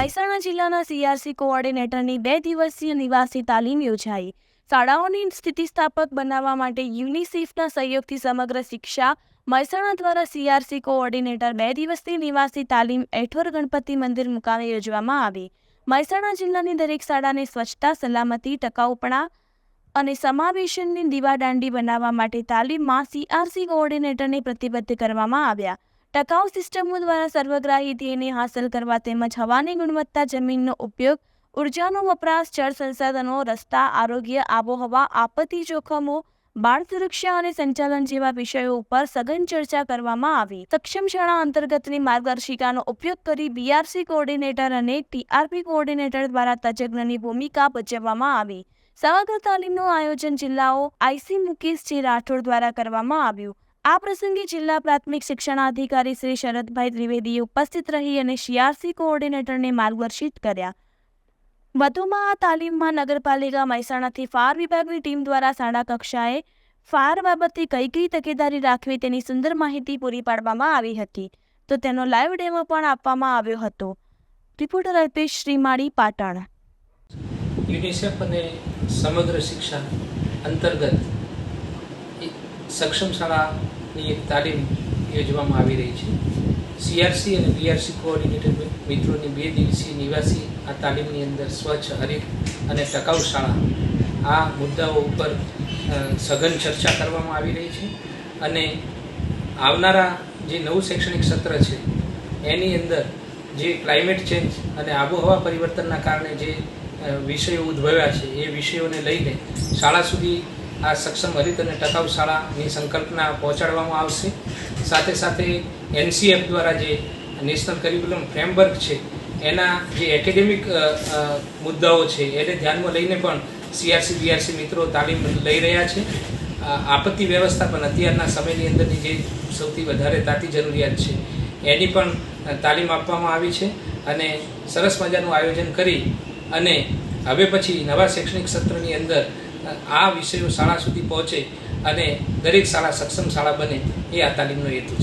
મહેસાણા જિલ્લાના સીઆરસી કોઓર્ડિનેટરની 2 દિવસીય નિવાસી તાલીમ યોજાઈ। શાળાઓની સ્થિતિસ્થાપક બનાવવા માટે યુનિસેફના સહયોગથી સમગ્ર શિક્ષા મહેસાણા દ્વારા સીઆરસી કોઓર્ડિનેટર 2 દિવસની નિવાસી તાલીમ એઠોર ગણપતિ મંદિર મુકામે યોજવામાં આવી। મહેસાણા જિલ્લાની દરેક શાળાને સ્વચ્છતા, સલામતી, ટકાઉપણા અને સમાવેશનની દીવાદાંડી બનાવવા માટે તાલીમમાં સીઆરસી કોઓર્ડિનેટરને પ્રતિબદ્ધ કરવામાં આવ્યા। ટકાઉ સિસ્ટમો દ્વારા સર્વગ્રાહી ધ્યેયને હાંસલ કરવા તેમજ હવાની ગુણવત્તા, જમીનનો ઉપયોગ, ઉર્જાનો વપરાશ, જળ સંસાધનો, રસ્તા, આરોગ્ય, આબોહવા, આપત્તિ જોખમો, બાળ સુરક્ષા અને સંચાલન જેવા વિષયો ઉપર સઘન ચર્ચા કરવામાં આવી। સક્ષમ શાળા અંતર્ગતની માર્ગદર્શિકાનો ઉપયોગ કરી બીઆરસી કોઓર્ડિનેટર અને ટીઆરપી કોઓર્ડિનેટર દ્વારા તજજ્ઞની ભૂમિકા ભજવવામાં આવી। સમગ્ર તાલીમનું આયોજન જિલ્લાઓ આઈસી મુકેશ જે રાઠોડ દ્વારા કરવામાં આવ્યું। આ પ્રસંગે જિલ્લા પ્રાથમિક શિક્ષણાધિકારી શ્રી શરદભાઈ ત્રિવેદીએ ઉપસ્થિત રહી અને સીઆરસી કોઓર્ડિનેટરને માર્ગદર્શિત કર્યા। વધુમાં આ તાલીમમાં નગરપાલિકા મહેસાણાથી ફાયર વિભાગની ટીમ દ્વારા શાળા કક્ષાએ ફાયર બાબતે કઈ તકેદારી રાખવી તેની સુંદર માહિતી પૂરી પાડવામાં આવી હતી, તો તેનો લાઈવ ડેમો પણ આપવામાં આવ્યો હતો। રિપોર્ટર અલ્પેશ શ્રીમાળી, પાટણ। યુનિસેફ અને સમગ્ર શિક્ષા અંતર્ગત સક્ષમ શાળાની એક તાલીમ યોજવામાં આવી રહી છે। સીઆરસી અને બીઆરસી કોઓર્ડિનેટર મિત્રોની 2 દિવસીય નિવાસી આ તાલીમની અંદર સ્વચ્છ, હરિત અને ટકાઉ શાળા આ મુદ્દાઓ ઉપર સઘન ચર્ચા કરવામાં આવી રહી છે અને આવનારા જે નવું શૈક્ષણિક સત્ર છે એની અંદર જે ક્લાઇમેટ ચેન્જ અને આબોહવા પરિવર્તનના કારણે જે વિષયો ઉદ્ભવ્યા છે એ વિષયોને લઈને શાળા સુધી આ સક્ષમ, હરિત અને ટકાઉ શાળાની સંકલ્પના પહોંચાડવામાં આવશે। સાથે સાથે એનસીએફ દ્વારા જે નેશનલ કરિક્યુલમ ફ્રેમવર્ક છે એના જે એકેડેમિક મુદ્દાઓ છે એને ધ્યાનમાં લઈને પણ સીઆરસી બીઆરસી મિત્રો તાલીમ લઈ રહ્યા છે। આપત્તિ વ્યવસ્થાપન અત્યારના સમયની અંદરની જે સૌથી વધારે તાતી જરૂરિયાત છે એની પણ તાલીમ આપવામાં આવી છે અને સરસ મજાનું આયોજન કરી અને હવે પછી નવા શૈક્ષણિક સત્રની અંદર આ વિષયો શાળા સુધી પહોંચે અને દરેક શાળા સક્ષમ શાળા બને એ આ તાલીમનો હેતુ છે।